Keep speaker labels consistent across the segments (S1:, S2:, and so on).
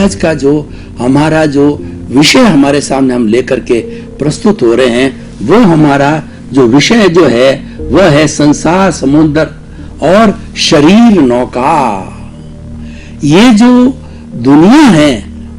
S1: आज का जो हमारा जो विषय हमारे सामने हम लेकर के प्रस्तुत हो रहे हैं, वो हमारा जो विषय जो है वह है संसार समुद्र और शरीर नौका। ये जो दुनिया है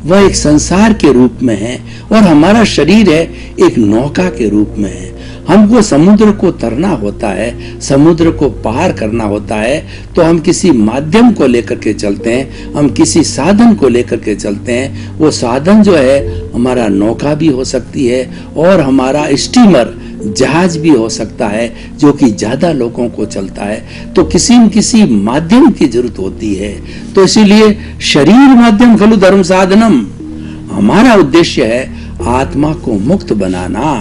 S1: वह एक संसार के रूप में है और हमारा शरीर है एक नौका के रूप में है। हमको समुद्र को तरना होता है, समुद्र को पार करना होता है, तो हम किसी माध्यम को लेकर के चलते हैं, हम किसी साधन को लेकर के चलते हैं। वो साधन जो है हमारा नौका भी हो सकती है और हमारा स्टीमर जहाज भी हो सकता है जो कि ज्यादा लोगों को चलता है। तो किसी न किसी माध्यम की जरूरत होती है। तो इसीलिए शरीर माध्यम खलु धर्म साधनम, हमारा उद्देश्य है आत्मा को मुक्त बनाना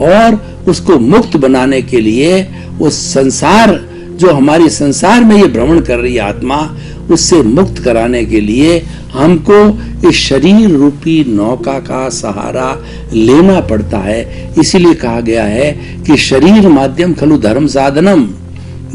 S1: और उसको मुक्त बनाने के लिए उस संसार जो हमारी संसार में ये भ्रमण कर रही आत्मा, उससे मुक्त कराने के लिए हमको इस शरीर रूपी नौका का सहारा लेना पड़ता है। इसीलिए कहा गया है कि शरीर माध्यम खलु धर्म साधनम,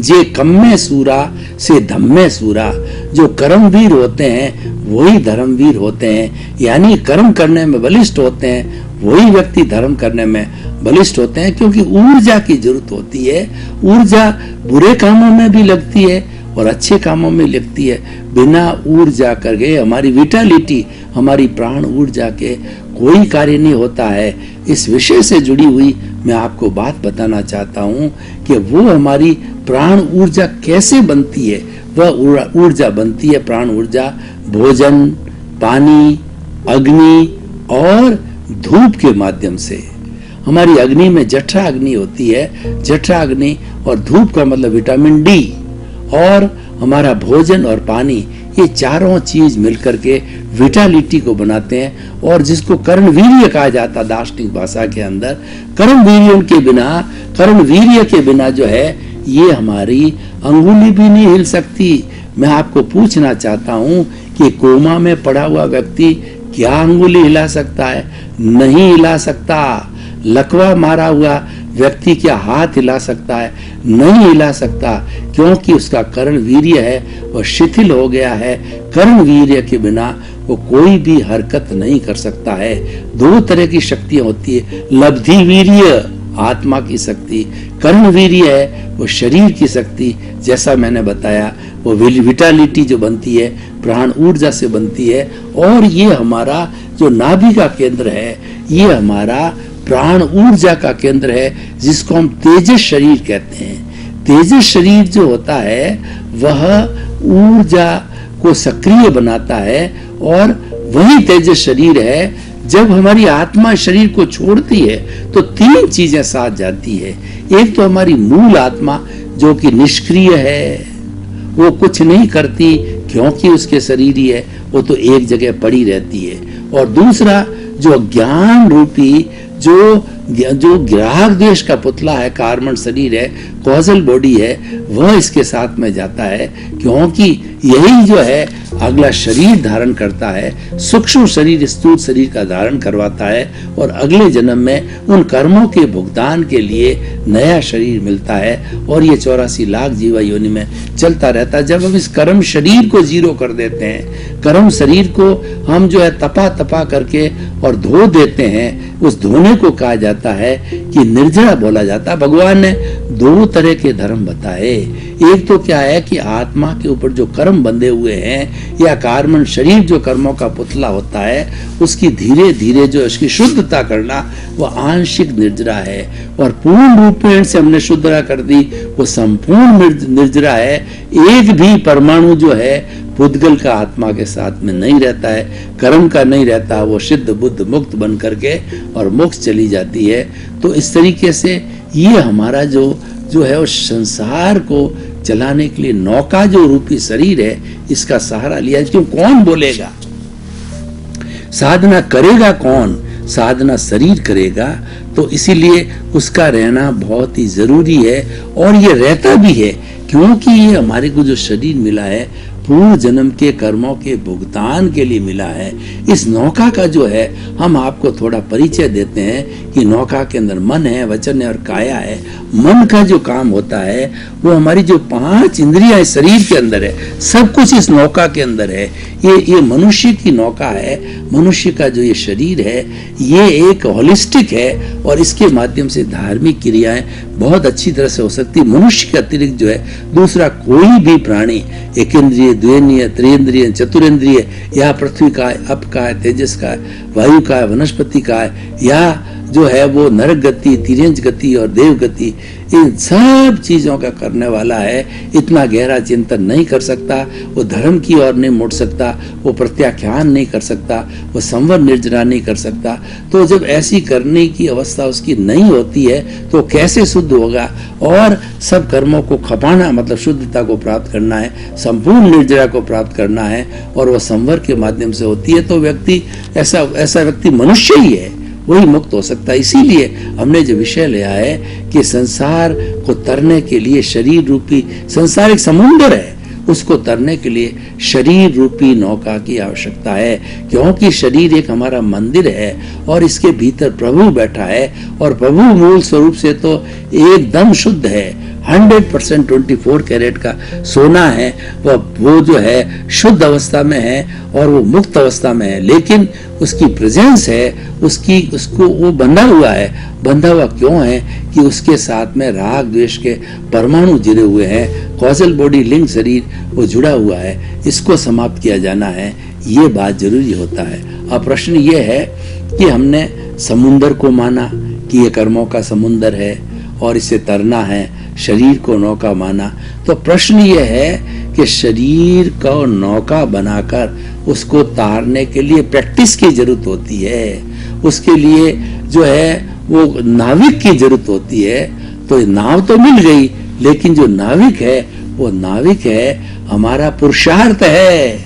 S1: जे कम्मे सूरा से धम्मे सूरा। जो कर्मवीर होते हैं वही धर्मवीर होते हैं, यानी कर्म करने में बलिष्ठ होते हैं वही व्यक्ति धर्म करने में बलिष्ठ होते हैं, क्योंकि ऊर्जा की जरूरत होती है। ऊर्जा बुरे कामों में भी लगती है और अच्छे कामों में लगती है। बिना ऊर्जा करके हमारी विटालिटी, हमारी प्राण ऊर्जा के कोई कार्य नहीं होता है। इस विषय से जुड़ी हुई मैं आपको बात बताना चाहता हूँ कि वो हमारी प्राण ऊर्जा कैसे बनती है। वह ऊर्जा बनती है, प्राण ऊर्जा, भोजन, पानी, अग्नि और धूप के माध्यम से। हमारी अग्नि में जठरा अग्नि होती है, जठरा अग्नि और धूप का मतलब विटामिन डी, और हमारा भोजन और पानी, ये चारों चीज मिलकर के विटालिटी को बनाते हैं। और जिसको कर्णवीर्य कहा जाता दार्शनिक भाषा के अंदर, कर्णवीर्य के बिना जो है ये हमारी अंगुली भी नहीं हिल सकती। मैं आपको पूछना चाहता हूँ कि कोमा में पड़ा हुआ व्यक्ति क्या अंगुली हिला सकता है? नहीं हिला सकता। लकवा मारा हुआ व्यक्ति क्या हाथ हिला सकता है? नहीं हिला सकता, क्योंकि उसका कर्ण वीर्य है वह शिथिल हो गया है। कर्ण वीर्य के बिना वो कोई भी हरकत नहीं कर सकता है। दो तरह की शक्तियां होती है, लब्धि वीर्य आत्मा की शक्ति, कर्ण वीर्य है वो शरीर की शक्ति। जैसा मैंने बताया वो विटालिटी जो बनती है प्राण ऊर्जा से बनती है। और ये हमारा जो नाभि का केंद्र है, ये हमारा प्राण ऊर्जा का केंद्र है, जिसको हम तेजस शरीर कहते हैं। तेजस शरीर जो होता है वह ऊर्जा को सक्रिय बनाता है और वही तेजस शरीर है। जब हमारी आत्मा शरीर को छोड़ती है तो तीन चीजें साथ जाती है। एक तो हमारी मूल आत्मा जो कि निष्क्रिय है, वो कुछ नहीं करती क्योंकि उसके शरीर ही है, वो तो एक जगह पड़ी रहती है। और दूसरा जो ज्ञान रूपी जो ग्राहक देश का पुतला है, कार्बन शरीर है, कॉजल बॉडी है, वह इसके साथ में जाता है, क्योंकि यही जो है अगला शरीर धारण करता है, सूक्ष्म शरीर स्थूल शरीर का धारण करवाता है और अगले जन्म में उन कर्मों के भुगतान के लिए नया शरीर मिलता है। और ये 84 लाख जीवा योनि में चलता रहता है। जब हम इस कर्म शरीर को जीरो कर देते हैं, कर्म शरीर को हम जो है तपा करके और धो देते हैं, उस धोने को कहा जाता है कि निर्जरा बोला जाता है। भगवान ने दो तरह के धर्म बताए। एक तो क्या है कि आत्मा के ऊपर जो कर्म बंधे हुए हैं या कार्बन शरीर जो कर्मों का पुतला होता है, उसकी धीरे धीरे जो इसकी शुद्धता करना वह आंशिक निर्जरा है। और पूर्ण रूपेण से हमने शुद्धता कर दी, वो संपूर्ण निर्जरा है। एक भी परमाणु जो है पुद्गल का आत्मा के साथ में नहीं रहता है, कर्म का नहीं रहता, वो सिद्ध बुद्ध मुक्त बन करके और मोक्ष चली जाती है। तो इस तरीके से ये हमारा जो है उस संसार को चलाने के लिए नौका जो रूपी शरीर है, इसका सहारा लिया। क्यों? कौन बोलेगा? साधना करेगा कौन? साधना शरीर करेगा। तो इसीलिए उसका रहना बहुत ही जरूरी है और ये रहता भी है, क्योंकि ये हमारे को जो शरीर मिला है पूर्व जन्म के कर्मों के भुगतान के लिए मिला है। इस नौका का जो है हम आपको थोड़ा परिचय देते हैं कि नौका के अंदर मन है, वचन है और काया है। मन का जो काम होता है वो हमारी जो 5 इंद्रियां शरीर के अंदर है, सब कुछ इस नौका के अंदर है। ये मनुष्य की नौका है। मनुष्य का जो ये शरीर है ये एक होलिस्टिक है और इसके माध्यम से धार्मिक क्रियाएं बहुत अच्छी तरह से हो सकती। मनुष्य के अतिरिक्त जो है दूसरा कोई भी प्राणी, एक इंद्रिय, द्विंद्रिय, त्रिंद्रिय, चतुरेंद्रिय, या पृथ्वी का है, अप का है, तेजस का है, वायु का है, वनस्पति का है, या जो है वो नरक गति, तिर्यंच गति और देव गति, इन सब चीजों का करने वाला है। इतना गहरा चिंतन नहीं कर सकता, वो धर्म की ओर नहीं मुड़ सकता, वो प्रत्याख्यान नहीं कर सकता, वो संवर निर्जरा नहीं कर सकता। तो जब ऐसी करने की अवस्था उसकी नहीं होती है तो कैसे शुद्ध होगा? और सब कर्मों को खपाना मतलब शुद्धता को प्राप्त करना है, संपूर्ण निर्जरा को प्राप्त करना है और वो संवर के माध्यम से होती है। तो व्यक्ति ऐसा व्यक्ति मनुष्य ही है, वही मुक्त हो सकता है। इसीलिए हमने जो विषय लिया है कि संसार को तरने के लिए शरीर रूपी, संसार एक समुद्र है, उसको तरने के लिए शरीर रूपी नौका की आवश्यकता है। क्योंकि शरीर एक हमारा मंदिर है और इसके भीतर प्रभु बैठा है और प्रभु मूल स्वरूप से तो एकदम शुद्ध है, 100% 24 कैरेट का सोना है। वो जो है शुद्ध अवस्था में है और वो मुक्त अवस्था में है, लेकिन उसकी प्रेजेंस है, उसको वो बंधा हुआ है। बंधा हुआ क्यों है? कि उसके साथ में राग द्वेष के परमाणु जुड़े हुए हैं, कॉजल बॉडी लिंक शरीर वो जुड़ा हुआ है। इसको समाप्त किया जाना है, ये बात जरूरी होता है। अब प्रश्न ये है कि हमने समुंदर को माना कि ये कर्मों का समुंदर है और इसे तरना है, शरीर को नौका माना। तो प्रश्न ये है कि शरीर को नौका बनाकर उसको तारने के लिए प्रैक्टिस की जरूरत होती है, उसके लिए जो है वो नाविक की जरूरत होती है। तो नाव तो मिल गई, लेकिन जो नाविक है वो नाविक है हमारा पुरुषार्थ है,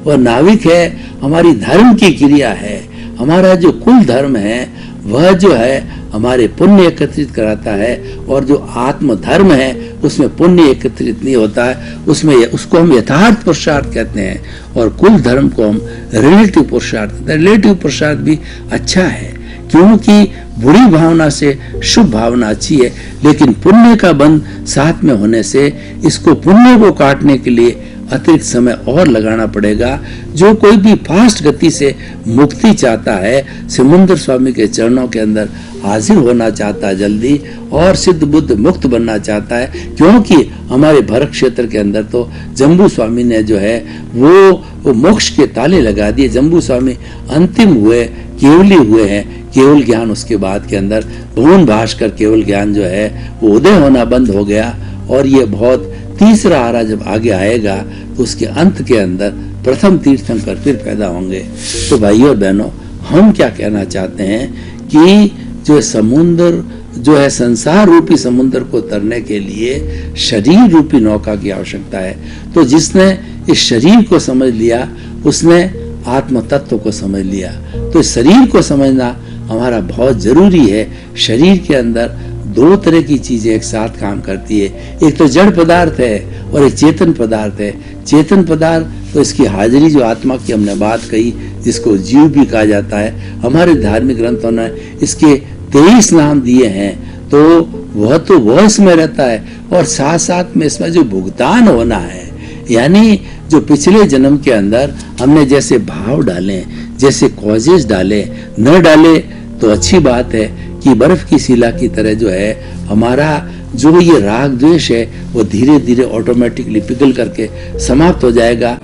S1: वो नाविक है हमारी धर्म की क्रिया है। हमारा जो कुल धर्म है वह जो है हमारे पुण्य एकत्रित कराता है, और जो आत्म धर्म है उसमें पुण्य एकत्रित नहीं होता है, उसको हम यथार्थ पुरुषार्थ कहते हैं, और कुल धर्म को हम रिलेटिव पुरुषार्थ कहते हैं। रिलेटिव पुरुषार्थ भी अच्छा है क्योंकि बुरी भावना से शुभ भावना अच्छी है, लेकिन पुण्य का बंध साथ में होने से इसको पुण्य को काटने के लिए अतिरिक्त समय और लगाना पड़ेगा। जो कोई भी फास्ट गति से मुक्ति चाहता है, समुद्र स्वामी के चरणों के अंदर हाजिर होना चाहता है जल्दी, और सिद्ध बुद्ध मुक्त बनना चाहता है, क्योंकि हमारे भरत क्षेत्र के अंदर तो जम्बू स्वामी ने जो है वो मोक्ष के ताले लगा दिए। जम्बू स्वामी अंतिम हुए, केवली हुए हैं। केवल ज्ञान उसके बाद के अंदर भुवन भास्कर केवल ज्ञान जो है वो उदय होना बंद हो गया, और ये बहुत तीसरा आरा जब आगे आएगा तो उसके अंत के अंदर प्रथम तीर्थंकर फिर पैदा होंगे। तो भाइयों और बहनों, हम क्या कहना चाहते हैं कि जो समुद्र जो है संसार रूपी समुद्र को तरने के लिए शरीर रूपी नौका की आवश्यकता है। तो जिसने इस शरीर को समझ लिया उसने आत्म तत्व को समझ लिया। तो शरीर को समझना हमारा बहुत जरूरी है। शरीर के अंदर 2 तरह की चीजें एक साथ काम करती है, एक तो जड़ पदार्थ है और एक चेतन पदार्थ है। चेतन पदार्थ तो इसकी हाजिरी जो आत्मा की हमने बात कही, जिसको जीव भी कहा जाता है, हमारे धार्मिक ग्रंथों ने इसके 23 नाम दिए हैं। तो वह इसमें रहता है, और साथ साथ में इसमें जो भुगतान होना है, यानी जो पिछले जन्म के अंदर हमने जैसे भाव डाले, जैसे कॉजेज डाले, न डाले तो अच्छी बात है कि बर्फ की शिला की तरह जो है हमारा जो ये राग द्वेष है वो धीरे धीरे ऑटोमेटिकली पिघल करके समाप्त हो जाएगा।